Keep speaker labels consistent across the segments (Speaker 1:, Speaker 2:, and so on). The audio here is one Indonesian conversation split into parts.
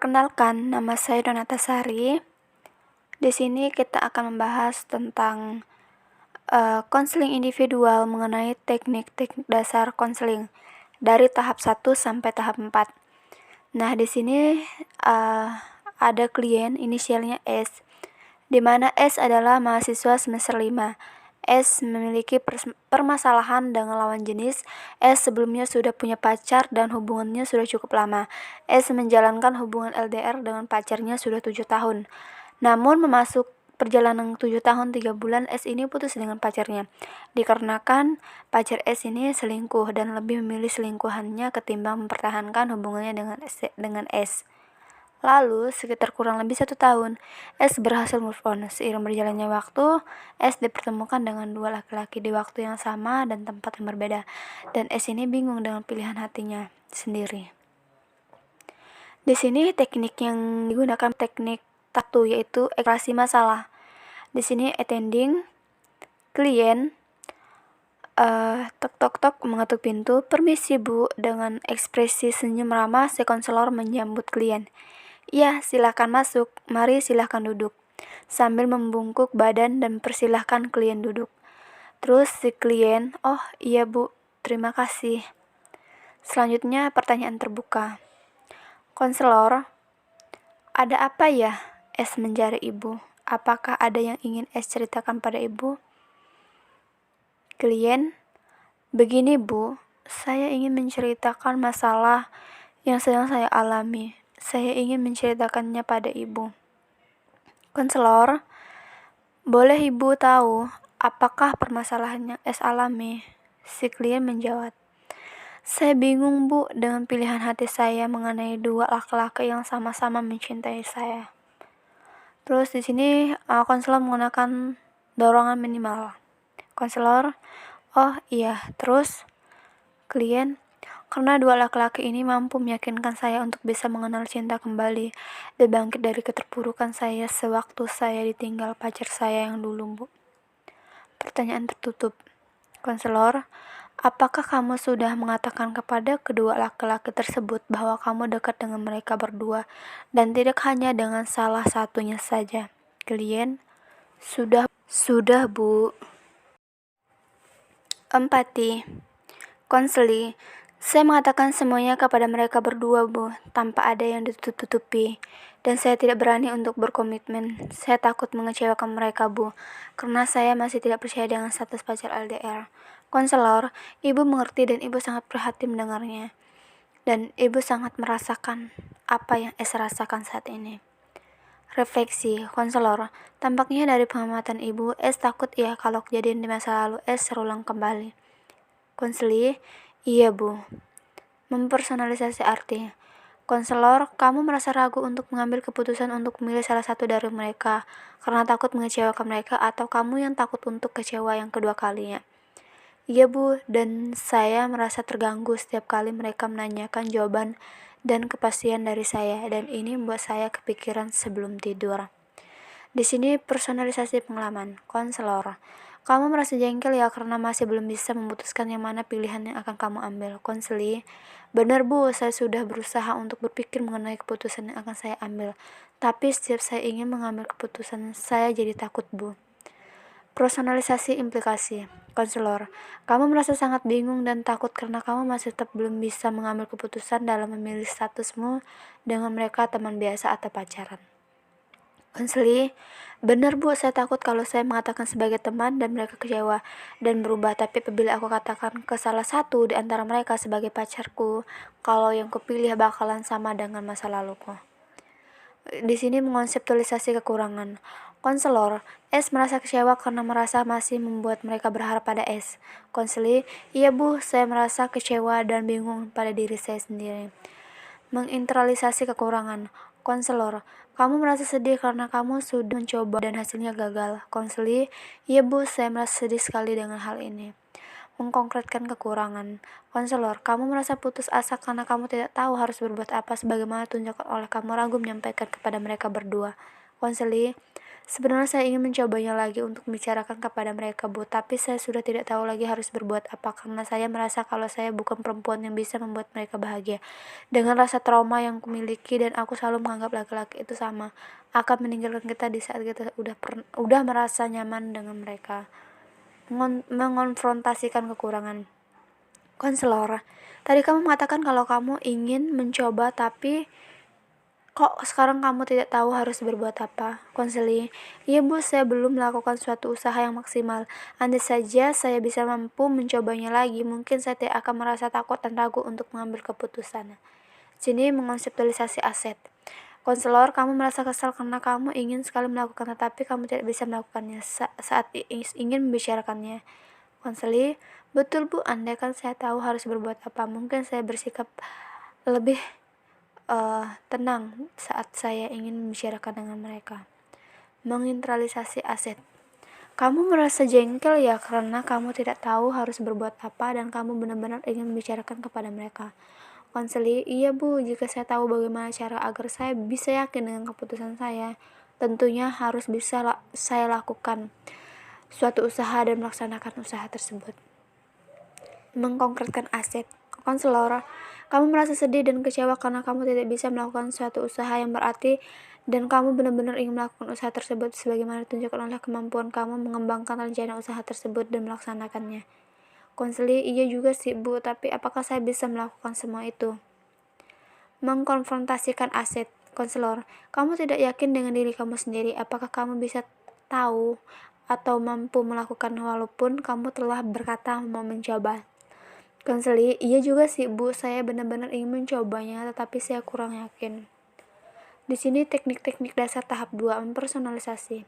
Speaker 1: Perkenalkan, nama saya Donatasari. Di sini kita akan membahas tentang konseling individual mengenai teknik-teknik dasar konseling dari tahap 1 sampai tahap 4. Nah, di sini ada klien inisialnya S, di mana S adalah mahasiswa semester 5. S memiliki permasalahan dengan lawan jenis. S sebelumnya sudah punya pacar dan hubungannya sudah cukup lama. S menjalankan hubungan LDR dengan pacarnya sudah 7 tahun. Namun memasuk perjalanan 7 tahun 3 bulan, S ini putus dengan pacarnya. Dikarenakan pacar S ini selingkuh dan lebih memilih selingkuhannya ketimbang mempertahankan hubungannya dengan S. Lalu, sekitar kurang lebih 1 tahun, S berhasil move on. Seiring berjalannya waktu, S dipertemukan dengan 2 laki-laki di waktu yang sama dan tempat yang berbeda. Dan S ini bingung dengan pilihan hatinya sendiri. Di sini teknik yang digunakan teknik satu yaitu eksplorasi masalah. Di sini attending, klien, tok mengetuk pintu, permisi bu, dengan ekspresi senyum ramah si konselor menyambut klien. Ya, silakan masuk, mari silakan duduk, sambil membungkuk badan dan persilahkan klien duduk. Terus si klien, oh iya bu, terima kasih. Selanjutnya pertanyaan terbuka. Konselor, ada apa ya? S menjari ibu. Apakah ada yang ingin S ceritakan pada ibu? Klien, begini bu, saya ingin menceritakan masalah yang sedang saya alami. Saya ingin menceritakannya pada ibu. Konselor, boleh ibu tahu apakah permasalahan yang S alami? Si klien menjawab, saya bingung bu dengan pilihan hati saya mengenai 2 laki-laki yang sama-sama mencintai saya. Terus di sini konselor menggunakan dorongan minimal. Konselor, oh iya, terus klien, karena 2 laki-laki ini mampu meyakinkan saya untuk bisa mengenal cinta kembali dan bangkit dari keterpurukan saya sewaktu saya ditinggal pacar saya yang dulu bu. Pertanyaan tertutup. Konselor, apakah kamu sudah mengatakan kepada kedua laki-laki tersebut bahwa kamu dekat dengan mereka berdua dan tidak hanya dengan salah satunya saja? Klien, sudah bu. Empati. Konseli, saya mengatakan semuanya kepada mereka berdua bu, tanpa ada yang ditutup-tutupi. Dan saya tidak berani untuk berkomitmen. Saya takut mengecewakan mereka bu, karena saya masih tidak percaya dengan status pacar LDR. Konselor, ibu mengerti dan ibu sangat prihatin mendengarnya. Dan ibu sangat merasakan apa yang S rasakan saat ini. Refleksi, konselor, tampaknya dari pengamatan ibu, S takut ya kalau kejadian di masa lalu S terulang kembali. Konseli, iya bu. Mempersonalisasi arti. Konselor, kamu merasa ragu untuk mengambil keputusan untuk memilih salah satu dari mereka karena takut mengecewakan mereka atau kamu yang takut untuk kecewa yang kedua kalinya? Iya bu, dan saya merasa terganggu setiap kali mereka menanyakan jawaban dan kepastian dari saya, dan ini membuat saya kepikiran sebelum tidur. Di sini personalisasi pengalaman. Konselor, kamu merasa jengkel ya karena masih belum bisa memutuskan yang mana pilihan yang akan kamu ambil. Konseli, benar bu, saya sudah berusaha untuk berpikir mengenai keputusan yang akan saya ambil. Tapi setiap saya ingin mengambil keputusan, saya jadi takut bu. Personalisasi implikasi. Konselor, kamu merasa sangat bingung dan takut karena kamu masih tetap belum bisa mengambil keputusan dalam memilih statusmu dengan mereka teman biasa atau pacaran. Konseli, benar bu, saya takut kalau saya mengatakan sebagai teman dan mereka kecewa dan berubah. Tapi apabila aku katakan ke salah satu di antara mereka sebagai pacarku, kalau yang kupilih bakalan sama dengan masa laluku. Di sini mengonseptualisasi kekurangan. Konselor, S merasa kecewa karena merasa masih membuat mereka berharap pada S. Konseli, iya bu, saya merasa kecewa dan bingung pada diri saya sendiri. Menginternalisasi kekurangan. Konselor, kamu merasa sedih karena kamu sudah mencoba dan hasilnya gagal. Konseli, iya bu, saya merasa sedih sekali dengan hal ini. Mengkonkretkan kekurangan. Konselor, kamu merasa putus asa karena kamu tidak tahu harus berbuat apa sebagaimana tunjukkan oleh kamu ragu menyampaikan kepada mereka berdua. Konseli, Sebenarnya saya ingin mencobanya lagi untuk membicarakan kepada mereka, Bu, tapi saya sudah tidak tahu lagi harus berbuat apa karena saya merasa kalau saya bukan perempuan yang bisa membuat mereka bahagia. Dengan rasa trauma yang kumiliki dan aku selalu menganggap laki-laki itu sama, akan meninggalkan kita di saat kita udah merasa nyaman dengan mereka. Mengonfrontasikan kekurangan. Konselor, tadi kamu mengatakan kalau kamu ingin mencoba tapi kok sekarang kamu tidak tahu harus berbuat apa? Konseli, iya Bu, saya belum melakukan suatu usaha yang maksimal. Andai saja saya bisa mampu mencobanya lagi, mungkin saya tidak akan merasa takut dan ragu untuk mengambil keputusan. Sini mengonseptualisasi aset. Konselor, kamu merasa kesal karena kamu ingin sekali melakukan tetapi kamu tidak bisa melakukannya saat ingin membicarakannya. Konseli, betul Bu, andai kan saya tahu harus berbuat apa, mungkin saya bersikap lebih tenang saat saya ingin membicarakan dengan mereka. Menginteralisasi aset. Kamu merasa jengkel ya karena kamu tidak tahu harus berbuat apa dan kamu benar-benar ingin membicarakan kepada mereka. Konseli, iya Bu, jika saya tahu bagaimana cara agar saya bisa yakin dengan keputusan saya, tentunya harus bisa saya lakukan suatu usaha dan melaksanakan usaha tersebut. Mengkonkretkan aset. Konselor, kamu merasa sedih dan kecewa karena kamu tidak bisa melakukan suatu usaha yang berarti dan kamu benar-benar ingin melakukan usaha tersebut sebagaimana ditunjukkan oleh kemampuan kamu mengembangkan rencana usaha tersebut dan melaksanakannya. Konseli, iya juga sih Bu, tapi apakah saya bisa melakukan semua itu? Mengkonfrontasikan aset. Konselor, kamu tidak yakin dengan diri kamu sendiri, apakah kamu bisa tahu atau mampu melakukan walaupun kamu telah berkata mau mencoba? Konseli, iya juga sih Bu, saya benar-benar ingin mencobanya tetapi saya kurang yakin. Di sini teknik-teknik dasar tahap 2, mempersonalisasi.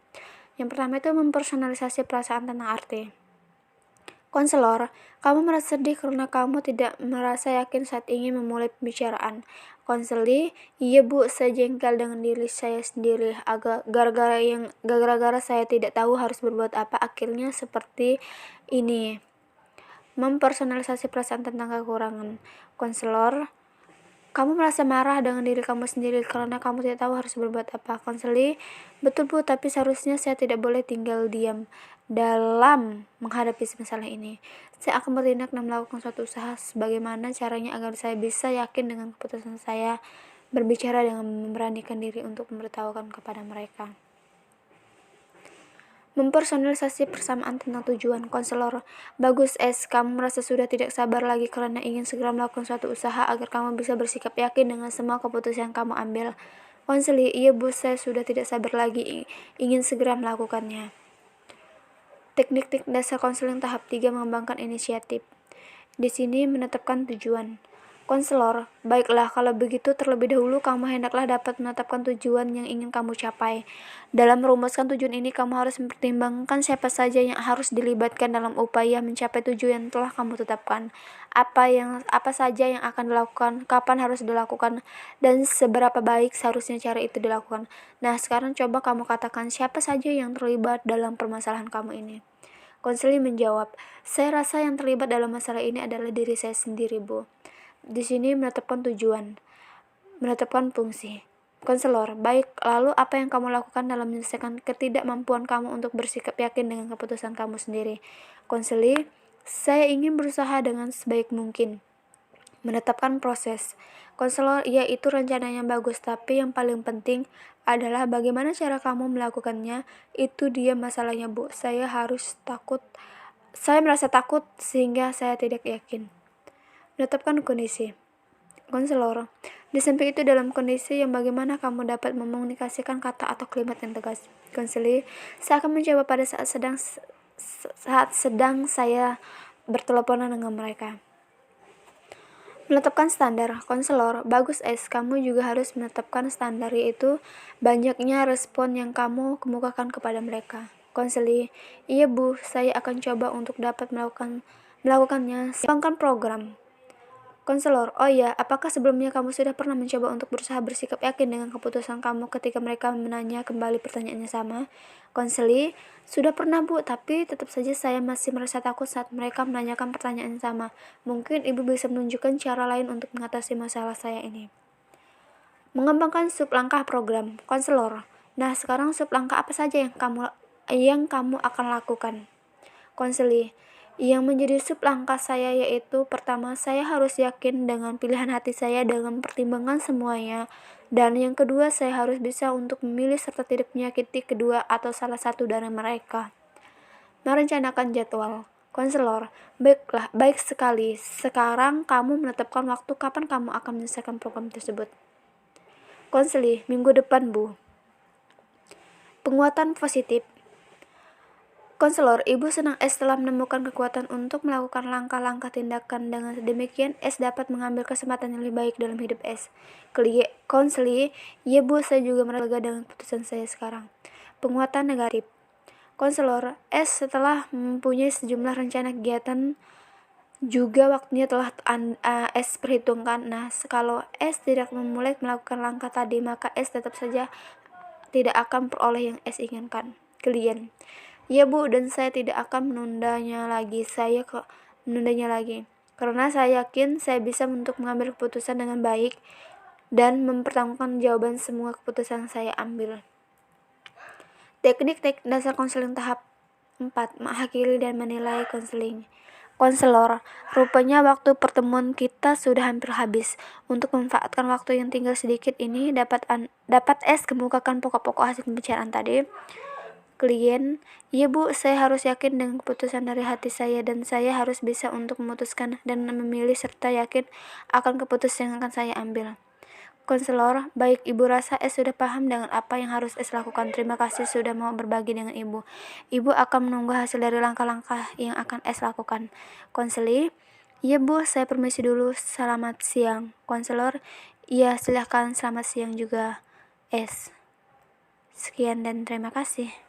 Speaker 1: Yang pertama itu mempersonalisasi perasaan tentang arti. Konselor, kamu merasa sedih karena kamu tidak merasa yakin saat ingin memulai pembicaraan. Konseli, iya Bu, saya jengkel dengan diri saya sendiri. Gara-gara saya tidak tahu harus berbuat apa, akhirnya seperti ini. Mempersonalisasi perasaan tentang kekurangan. Konselor, kamu merasa marah dengan diri kamu sendiri karena kamu tidak tahu harus berbuat apa. Konseli, betul Bu, tapi seharusnya saya tidak boleh tinggal diam dalam menghadapi masalah ini. Saya akan bertindak dan melakukan suatu usaha sebagaimana caranya agar saya bisa yakin dengan keputusan saya berbicara dengan memberanikan diri untuk memberitahukan kepada mereka. Mempersonalisasi persamaan tentang tujuan. Konselor, bagus kamu merasa sudah tidak sabar lagi karena ingin segera melakukan suatu usaha agar kamu bisa bersikap yakin dengan semua keputusan yang kamu ambil. Konseli, iya Bu, saya sudah tidak sabar lagi ingin segera melakukannya. Teknik dasar konseling tahap 3, mengembangkan inisiatif. Di sini menetapkan tujuan. Konselor, baiklah kalau begitu terlebih dahulu kamu hendaklah dapat menetapkan tujuan yang ingin kamu capai. Dalam merumuskan tujuan ini kamu harus mempertimbangkan siapa saja yang harus dilibatkan dalam upaya mencapai tujuan yang telah kamu tetapkan. Apa saja yang akan dilakukan, kapan harus dilakukan, dan seberapa baik seharusnya cara itu dilakukan. Nah, sekarang coba kamu katakan siapa saja yang terlibat dalam permasalahan kamu ini. Konseli menjawab, saya rasa yang terlibat dalam masalah ini adalah diri saya sendiri, Bu. Di sini menetapkan tujuan, menetapkan fungsi. Konselor, baik, lalu apa yang kamu lakukan dalam menyelesaikan ketidakmampuan kamu untuk bersikap yakin dengan keputusan kamu sendiri? Konseli, saya ingin berusaha dengan sebaik mungkin. Menetapkan proses. Konselor, ya itu rencana yang bagus, tapi yang paling penting adalah bagaimana cara kamu melakukannya. Itu dia masalahnya, Bu. Saya merasa takut sehingga saya tidak yakin. Menetapkan kondisi. Konselor, di samping itu dalam kondisi yang bagaimana kamu dapat mekomunikasikan kata atau kalimat yang tegas. Konseli, saya akan mencoba pada saat sedang saya berteleponan dengan mereka. Menetapkan standar. Konselor, bagus kamu juga harus menetapkan standar, yaitu banyaknya respon yang kamu kemukakan kepada mereka. Konseli, iya Bu, saya akan coba untuk dapat melakukannya. Kembangkan program. Konselor, oh ya, apakah sebelumnya kamu sudah pernah mencoba untuk berusaha bersikap yakin dengan keputusan kamu ketika mereka menanya kembali pertanyaannya sama? Konseli, sudah pernah Bu, tapi tetap saja saya masih merasa takut saat mereka menanyakan pertanyaan yang sama. Mungkin Ibu bisa menunjukkan cara lain untuk mengatasi masalah saya ini. Mengembangkan sub langkah program. Konselor, Nah, sekarang langkah apa saja yang kamu akan lakukan? Konseli, yang menjadi langkah saya yaitu pertama, saya harus yakin dengan pilihan hati saya dengan pertimbangan semuanya. Dan yang kedua, saya harus bisa untuk memilih serta tidak menyakiti kedua atau salah satu dari mereka. Merencanakan jadwal. Konselor, baiklah, baik sekali. Sekarang kamu menetapkan waktu kapan kamu akan menyelesaikan program tersebut. Konseli, minggu depan, Bu. Penguatan positif. Konselor, Ibu senang S telah menemukan kekuatan untuk melakukan langkah-langkah tindakan. Dengan demikian, S dapat mengambil kesempatan yang lebih baik dalam hidup S. Konseli, ya Bu, saya juga merasa lega dengan keputusan saya sekarang. Penguatan negatif. Konselor, S setelah mempunyai sejumlah rencana kegiatan, juga waktunya telah S perhitungkan. Nah, kalau S tidak memulai melakukan langkah tadi, maka S tetap saja tidak akan peroleh yang S inginkan. Klien, ya Bu, dan saya tidak akan menundanya lagi. Karena saya yakin saya bisa untuk mengambil keputusan dengan baik dan mempertanggungjawabkan jawaban semua keputusan saya ambil. Teknik dasar konseling tahap 4. Menghakimi dan menilai konseling. Konselor, rupanya waktu pertemuan kita sudah hampir habis. Untuk memanfaatkan waktu yang tinggal sedikit ini, dapat S kemukakan pokok-pokok hasil pembicaraan tadi. Klien, iya Bu, saya harus yakin dengan keputusan dari hati saya dan saya harus bisa untuk memutuskan dan memilih serta yakin akan keputusan yang akan saya ambil. Konselor, baik, Ibu rasa S sudah paham dengan apa yang harus S lakukan. Terima kasih sudah mau berbagi dengan Ibu. Ibu akan menunggu hasil dari langkah-langkah yang akan S lakukan. Konseli, iya Bu, saya permisi dulu. Selamat siang. Konselor, iya silahkan, selamat siang juga S. Sekian dan terima kasih.